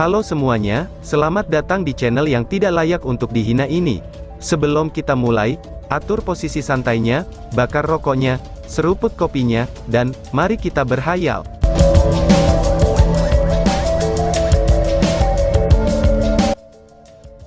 Halo semuanya, selamat datang di channel yang tidak layak untuk dihina ini. Sebelum kita mulai, atur posisi santainya, bakar rokoknya, seruput kopinya, dan mari kita berhayal.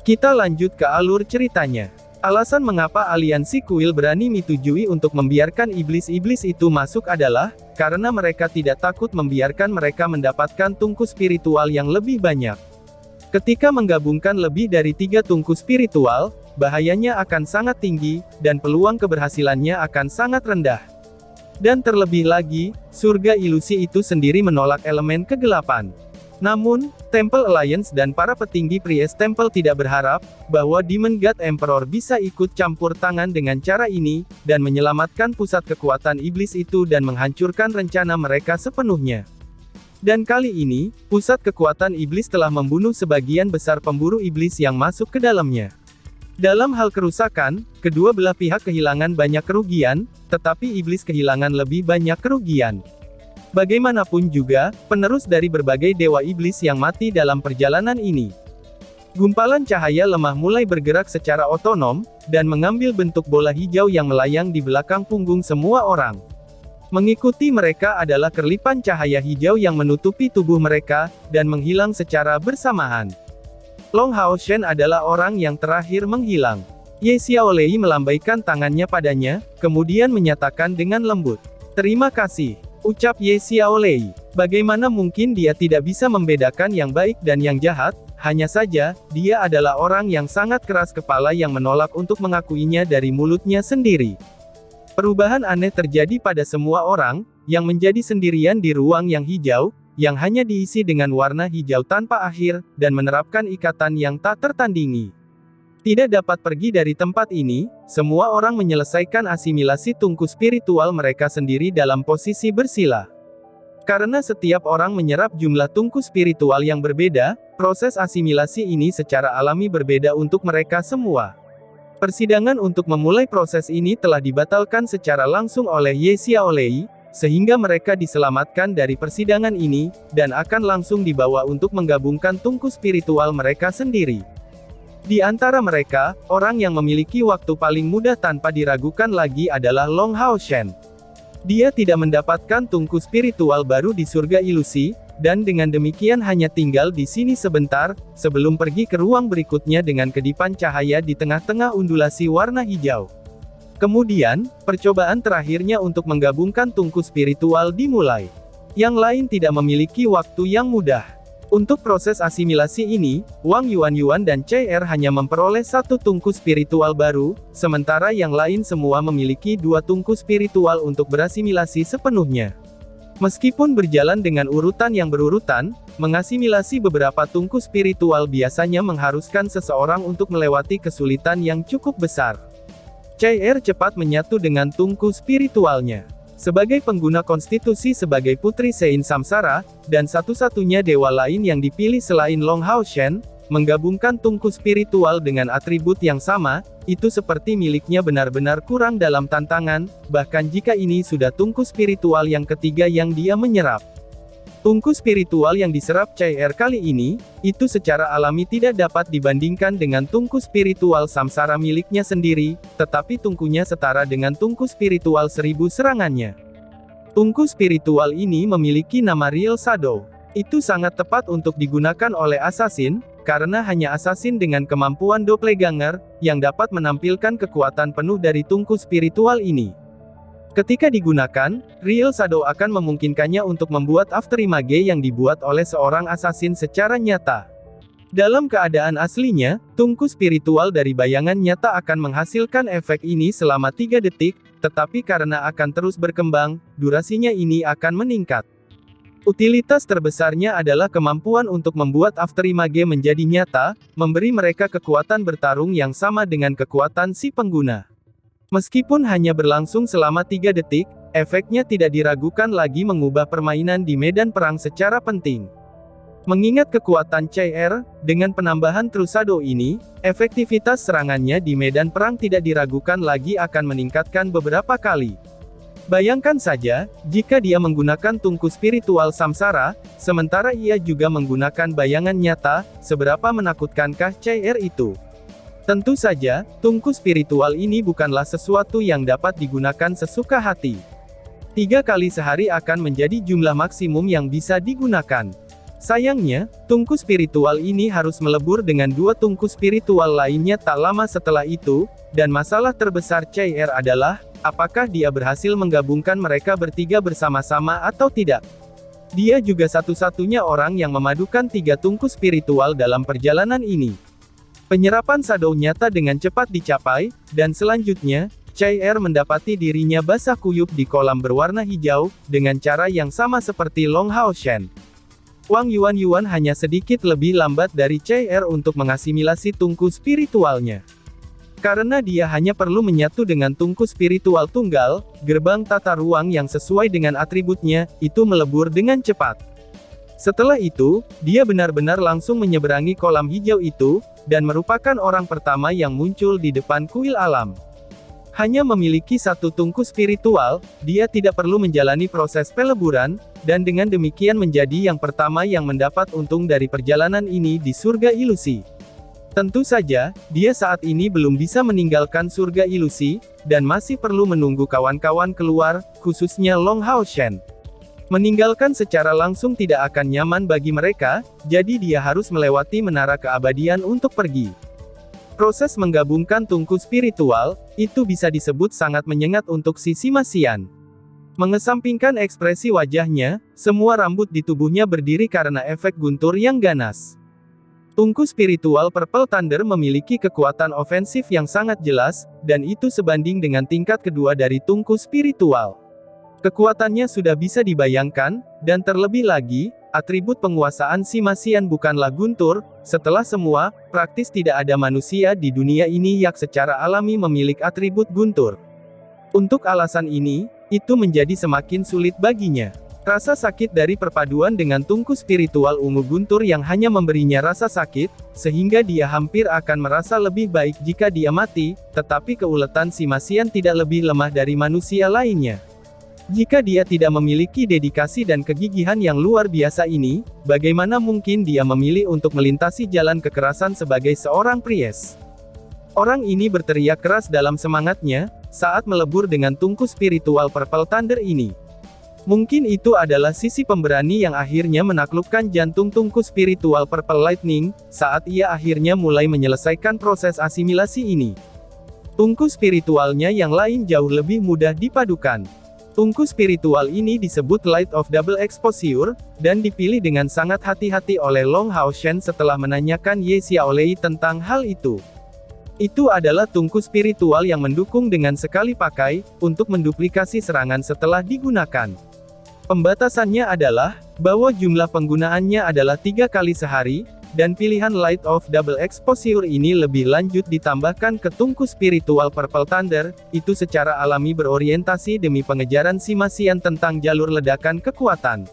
Kita lanjut ke alur ceritanya. Alasan mengapa aliansi kuil berani menyetujui untuk membiarkan iblis-iblis itu masuk adalah, karena mereka tidak takut membiarkan mereka mendapatkan tungku spiritual yang lebih banyak. Ketika menggabungkan lebih dari 3 tungku spiritual, bahayanya akan sangat tinggi, dan peluang keberhasilannya akan sangat rendah. Dan terlebih lagi, surga ilusi itu sendiri menolak elemen kegelapan. Namun, Temple Alliance dan para petinggi Priest Temple tidak berharap, bahwa Demon God Emperor bisa ikut campur tangan dengan cara ini, dan menyelamatkan pusat kekuatan iblis itu dan menghancurkan rencana mereka sepenuhnya. Dan kali ini, pusat kekuatan iblis telah membunuh sebagian besar pemburu iblis yang masuk ke dalamnya. Dalam hal kerusakan, kedua belah pihak kehilangan banyak kerugian, tetapi iblis kehilangan lebih banyak kerugian. Bagaimanapun juga, penerus dari berbagai dewa iblis yang mati dalam perjalanan ini. Gumpalan cahaya lemah mulai bergerak secara otonom, dan mengambil bentuk bola hijau yang melayang di belakang punggung semua orang. Mengikuti mereka adalah kerlipan cahaya hijau yang menutupi tubuh mereka, dan menghilang secara bersamaan. Long Hao Shen adalah orang yang terakhir menghilang. Ye Xiaolei melambaikan tangannya padanya, kemudian menyatakan dengan lembut. "Terima kasih," ucap Ye Xiaolei. Bagaimana mungkin dia tidak bisa membedakan yang baik dan yang jahat, hanya saja, dia adalah orang yang sangat keras kepala yang menolak untuk mengakuinya dari mulutnya sendiri. Perubahan aneh terjadi pada semua orang, yang menjadi sendirian di ruang yang hijau, yang hanya diisi dengan warna hijau tanpa akhir, dan menerapkan ikatan yang tak tertandingi. Tidak dapat pergi dari tempat ini, semua orang menyelesaikan asimilasi tungku spiritual mereka sendiri dalam posisi bersila. Karena setiap orang menyerap jumlah tungku spiritual yang berbeda, proses asimilasi ini secara alami berbeda untuk mereka semua. Persidangan untuk memulai proses ini telah dibatalkan secara langsung oleh Ye Xiaolei, sehingga mereka diselamatkan dari persidangan ini, dan akan langsung dibawa untuk menggabungkan tungku spiritual mereka sendiri. Di antara mereka, orang yang memiliki waktu paling mudah tanpa diragukan lagi adalah Long Hao Shen. Dia tidak mendapatkan tungku spiritual baru di surga ilusi, dan dengan demikian hanya tinggal di sini sebentar, sebelum pergi ke ruang berikutnya dengan kedipan cahaya di tengah-tengah undulasi warna hijau. Kemudian, percobaan terakhirnya untuk menggabungkan tungku spiritual dimulai. Yang lain tidak memiliki waktu yang mudah. Untuk proses asimilasi ini, Wang Yuan dan Cai Er hanya memperoleh 1 tungku spiritual baru, sementara yang lain semua memiliki 2 tungku spiritual untuk berasimilasi sepenuhnya. Meskipun berjalan dengan urutan yang berurutan, mengasimilasi beberapa tungku spiritual biasanya mengharuskan seseorang untuk melewati kesulitan yang cukup besar. Cai Er cepat menyatu dengan tungku spiritualnya. Sebagai pengguna konstitusi sebagai Putri Sein Samsara, dan satu-satunya dewa lain yang dipilih selain Long Hao Shen, menggabungkan tungku spiritual dengan atribut yang sama, itu seperti miliknya benar-benar kurang dalam tantangan, bahkan jika ini sudah tungku spiritual yang ketiga yang dia menyerap. Tungku spiritual yang diserap Cai Er kali ini, itu secara alami tidak dapat dibandingkan dengan tungku spiritual samsara miliknya sendiri, tetapi tungkunya setara dengan tungku spiritual 1000 serangannya. Tungku spiritual ini memiliki nama Real Shadow. Itu sangat tepat untuk digunakan oleh assassin, karena hanya assassin dengan kemampuan doppelganger, yang dapat menampilkan kekuatan penuh dari tungku spiritual ini. Ketika digunakan, Real Shadow akan memungkinkannya untuk membuat afterimage yang dibuat oleh seorang assassin secara nyata. Dalam keadaan aslinya, tungku spiritual dari bayangan nyata akan menghasilkan efek ini selama 3 detik, tetapi karena akan terus berkembang, durasinya ini akan meningkat. Utilitas terbesarnya adalah kemampuan untuk membuat afterimage menjadi nyata, memberi mereka kekuatan bertarung yang sama dengan kekuatan si pengguna. Meskipun hanya berlangsung selama 3 detik, efeknya tidak diragukan lagi mengubah permainan di medan perang secara penting. Mengingat kekuatan Cai Er, dengan penambahan True Shadow ini, efektivitas serangannya di medan perang tidak diragukan lagi akan meningkatkan beberapa kali. Bayangkan saja, jika dia menggunakan tungku spiritual samsara, sementara ia juga menggunakan bayangan nyata, seberapa menakutkankah CR itu? Tentu saja, tungku spiritual ini bukanlah sesuatu yang dapat digunakan sesuka hati. 3 kali sehari akan menjadi jumlah maksimum yang bisa digunakan. Sayangnya, tungku spiritual ini harus melebur dengan 2 tungku spiritual lainnya tak lama setelah itu, dan masalah terbesar CR adalah, apakah dia berhasil menggabungkan mereka bertiga bersama-sama atau tidak? Dia juga satu-satunya orang yang memadukan 3 tungku spiritual dalam perjalanan ini. Penyerapan shadow nyata dengan cepat dicapai, dan selanjutnya, CR mendapati dirinya basah kuyup di kolam berwarna hijau, dengan cara yang sama seperti Long Hao Shen. Wang Yuan hanya sedikit lebih lambat dari CR untuk mengasimilasi tungku spiritualnya. Karena dia hanya perlu menyatu dengan tungku spiritual tunggal, gerbang tata ruang yang sesuai dengan atributnya, itu melebur dengan cepat. Setelah itu, dia benar-benar langsung menyeberangi kolam hijau itu, dan merupakan orang pertama yang muncul di depan kuil alam. Hanya memiliki 1 tungku spiritual, dia tidak perlu menjalani proses peleburan, dan dengan demikian menjadi yang pertama yang mendapat untung dari perjalanan ini di surga ilusi. Tentu saja, dia saat ini belum bisa meninggalkan surga ilusi, dan masih perlu menunggu kawan-kawan keluar, khususnya Long Hao Shen. Meninggalkan secara langsung tidak akan nyaman bagi mereka, jadi dia harus melewati menara keabadian untuk pergi. Proses menggabungkan tungku spiritual, itu bisa disebut sangat menyengat untuk si Sima Xian. Mengesampingkan ekspresi wajahnya, semua rambut di tubuhnya berdiri karena efek guntur yang ganas. Tungku spiritual Purple Thunder memiliki kekuatan ofensif yang sangat jelas, dan itu sebanding dengan tingkat kedua dari tungku spiritual. Kekuatannya sudah bisa dibayangkan, dan terlebih lagi, atribut penguasaan Sima Xian bukanlah guntur. Setelah semua, praktis tidak ada manusia di dunia ini yang secara alami memiliki atribut guntur. Untuk alasan ini, itu menjadi semakin sulit baginya. Rasa sakit dari perpaduan dengan tungku spiritual ungu guntur yang hanya memberinya rasa sakit, sehingga dia hampir akan merasa lebih baik jika dia mati, tetapi keuletan Sima Xian tidak lebih lemah dari manusia lainnya. Jika dia tidak memiliki dedikasi dan kegigihan yang luar biasa ini, bagaimana mungkin dia memilih untuk melintasi jalan kekerasan sebagai seorang priest? Orang ini berteriak keras dalam semangatnya, saat melebur dengan tungku spiritual Purple Thunder ini. Mungkin itu adalah sisi pemberani yang akhirnya menaklukkan jantung tungku spiritual Purple Lightning, saat ia akhirnya mulai menyelesaikan proses asimilasi ini. Tungku spiritualnya yang lain jauh lebih mudah dipadukan. Tungku spiritual ini disebut Light of Double Exposure, dan dipilih dengan sangat hati-hati oleh Long Hao Shen setelah menanyakan Ye Xiaolei tentang hal itu. Itu adalah tungku spiritual yang mendukung dengan sekali pakai, untuk menduplikasi serangan setelah digunakan. Pembatasannya adalah, bahwa jumlah penggunaannya adalah 3 kali sehari, dan pilihan Light of Double Exposure ini lebih lanjut ditambahkan ke tungku spiritual Purple Thunder, itu secara alami berorientasi demi pengejaran Sima Xian tentang jalur ledakan kekuatan.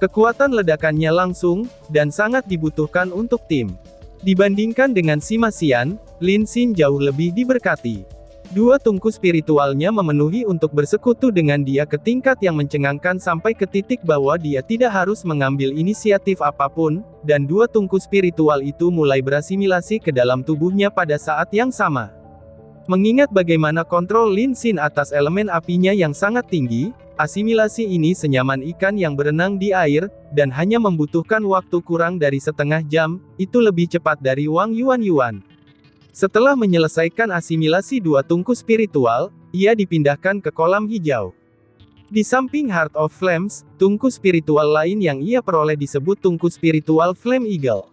Kekuatan ledakannya langsung, dan sangat dibutuhkan untuk tim. Dibandingkan dengan Sima Xian, Lin Xin jauh lebih diberkati. 2 tungku spiritualnya memenuhi untuk bersekutu dengan dia ke tingkat yang mencengangkan sampai ke titik bahwa dia tidak harus mengambil inisiatif apapun, dan 2 tungku spiritual itu mulai berasimilasi ke dalam tubuhnya pada saat yang sama. Mengingat bagaimana kontrol Lin Xin atas elemen apinya yang sangat tinggi, asimilasi ini senyaman ikan yang berenang di air, dan hanya membutuhkan waktu kurang dari setengah jam, itu lebih cepat dari Wang Yuan. Setelah menyelesaikan asimilasi 2 tungku spiritual, ia dipindahkan ke kolam hijau. Di samping Heart of Flames, tungku spiritual lain yang ia peroleh disebut tungku spiritual Flame Eagle.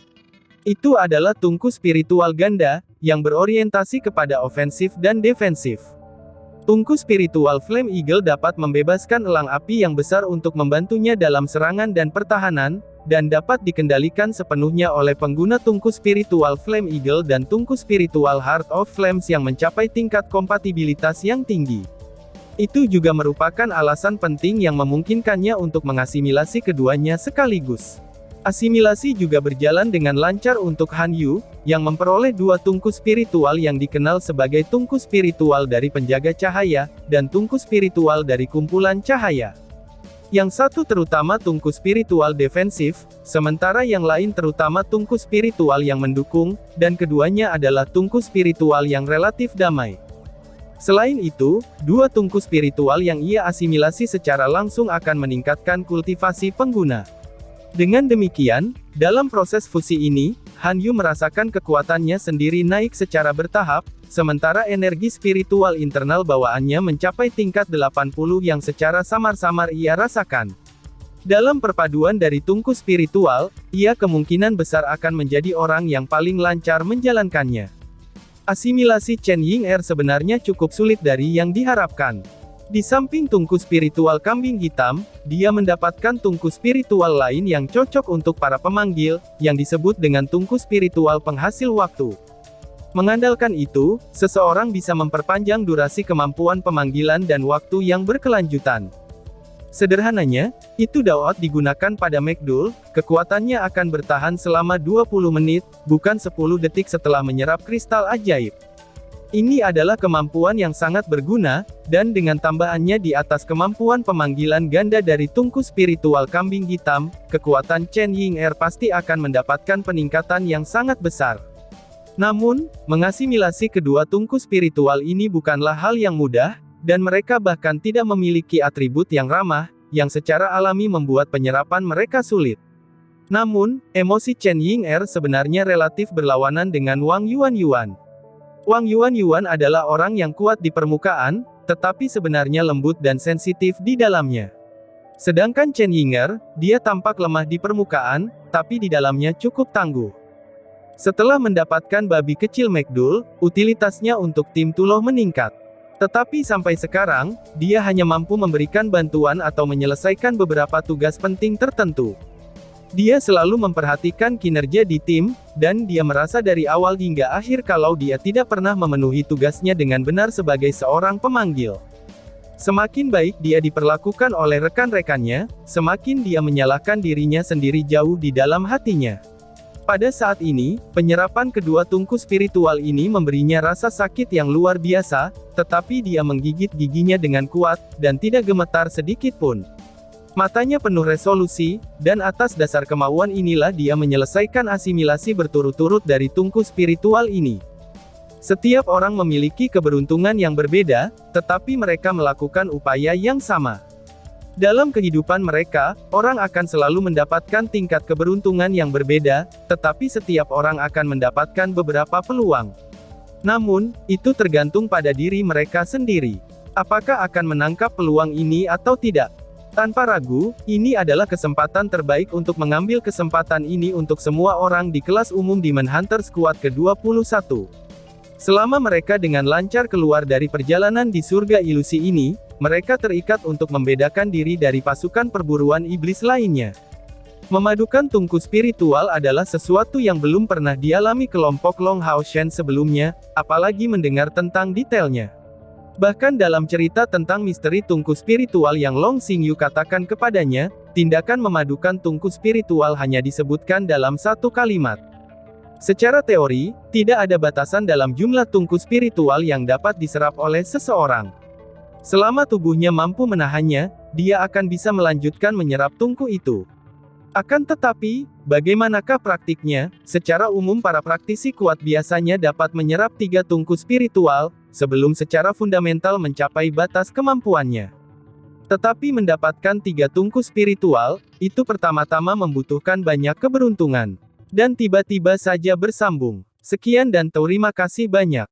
Itu adalah tungku spiritual ganda, yang berorientasi kepada ofensif dan defensif. Tungku spiritual Flame Eagle dapat membebaskan elang api yang besar untuk membantunya dalam serangan dan pertahanan, dan dapat dikendalikan sepenuhnya oleh pengguna tungku spiritual Flame Eagle dan tungku spiritual Heart of Flames yang mencapai tingkat kompatibilitas yang tinggi. Itu juga merupakan alasan penting yang memungkinkannya untuk mengasimilasi keduanya sekaligus. Asimilasi juga berjalan dengan lancar untuk Han Yu, yang memperoleh 2 tungku spiritual yang dikenal sebagai tungku spiritual dari penjaga cahaya, dan tungku spiritual dari kumpulan cahaya. Yang satu terutama tungku spiritual defensif, sementara yang lain terutama tungku spiritual yang mendukung, dan keduanya adalah tungku spiritual yang relatif damai. Selain itu, 2 tungku spiritual yang ia asimilasi secara langsung akan meningkatkan kultivasi pengguna. Dengan demikian, dalam proses fusi ini, Han Yu merasakan kekuatannya sendiri naik secara bertahap, sementara energi spiritual internal bawaannya mencapai tingkat 80 yang secara samar-samar ia rasakan. Dalam perpaduan dari tungku spiritual, ia kemungkinan besar akan menjadi orang yang paling lancar menjalankannya. Asimilasi Chen Ying-er sebenarnya cukup sulit dari yang diharapkan. Di samping tungku spiritual kambing hitam, dia mendapatkan tungku spiritual lain yang cocok untuk para pemanggil, yang disebut dengan tungku spiritual penghasil waktu. Mengandalkan itu, seseorang bisa memperpanjang durasi kemampuan pemanggilan dan waktu yang berkelanjutan. Sederhananya, itu Daot digunakan pada Magdul, kekuatannya akan bertahan selama 20 menit, bukan 10 detik setelah menyerap kristal ajaib. Ini adalah kemampuan yang sangat berguna, dan dengan tambahannya di atas kemampuan pemanggilan ganda dari tungku spiritual kambing hitam, kekuatan Chen Ying-er pasti akan mendapatkan peningkatan yang sangat besar. Namun, mengasimilasi kedua tungku spiritual ini bukanlah hal yang mudah, dan mereka bahkan tidak memiliki atribut yang ramah, yang secara alami membuat penyerapan mereka sulit. Namun, emosi Chen Ying-er sebenarnya relatif berlawanan dengan Wang Yuan-Yuan. Wang Yuan-Yuan adalah orang yang kuat di permukaan, tetapi sebenarnya lembut dan sensitif di dalamnya. Sedangkan Chen Ying-er, dia tampak lemah di permukaan, tapi di dalamnya cukup tangguh. Setelah mendapatkan babi kecil Magdul, utilitasnya untuk tim Tuloh meningkat. Tetapi sampai sekarang, dia hanya mampu memberikan bantuan atau menyelesaikan beberapa tugas penting tertentu. Dia selalu memperhatikan kinerja di tim, dan dia merasa dari awal hingga akhir kalau dia tidak pernah memenuhi tugasnya dengan benar sebagai seorang pemanggil. Semakin baik dia diperlakukan oleh rekan-rekannya, semakin dia menyalahkan dirinya sendiri jauh di dalam hatinya. Pada saat ini, penyerapan kedua tungku spiritual ini memberinya rasa sakit yang luar biasa, tetapi dia menggigit giginya dengan kuat, dan tidak gemetar sedikit pun. Matanya penuh resolusi, dan atas dasar kemauan inilah dia menyelesaikan asimilasi berturut-turut dari tungku spiritual ini. Setiap orang memiliki keberuntungan yang berbeda, tetapi mereka melakukan upaya yang sama. Dalam kehidupan mereka, orang akan selalu mendapatkan tingkat keberuntungan yang berbeda, tetapi setiap orang akan mendapatkan beberapa peluang. Namun, itu tergantung pada diri mereka sendiri. Apakah akan menangkap peluang ini atau tidak? Tanpa ragu, ini adalah kesempatan terbaik untuk mengambil kesempatan ini untuk semua orang di kelas umum Demon Hunter Squad ke-21. Selama mereka dengan lancar keluar dari perjalanan di surga ilusi ini, mereka terikat untuk membedakan diri dari pasukan perburuan iblis lainnya. Memadukan tungku spiritual adalah sesuatu yang belum pernah dialami kelompok Long Hao Shen sebelumnya, apalagi mendengar tentang detailnya. Bahkan dalam cerita tentang misteri tungku spiritual yang Long Xingyu katakan kepadanya, tindakan memadukan tungku spiritual hanya disebutkan dalam satu kalimat. Secara teori, tidak ada batasan dalam jumlah tungku spiritual yang dapat diserap oleh seseorang. Selama tubuhnya mampu menahannya, dia akan bisa melanjutkan menyerap tungku itu. Akan tetapi, bagaimanakah praktiknya? Secara umum para praktisi kuat biasanya dapat menyerap 3 tungku spiritual, sebelum secara fundamental mencapai batas kemampuannya. Tetapi mendapatkan 3 tungku spiritual, itu pertama-tama membutuhkan banyak keberuntungan. Dan tiba-tiba saja bersambung. Sekian dan terima kasih banyak.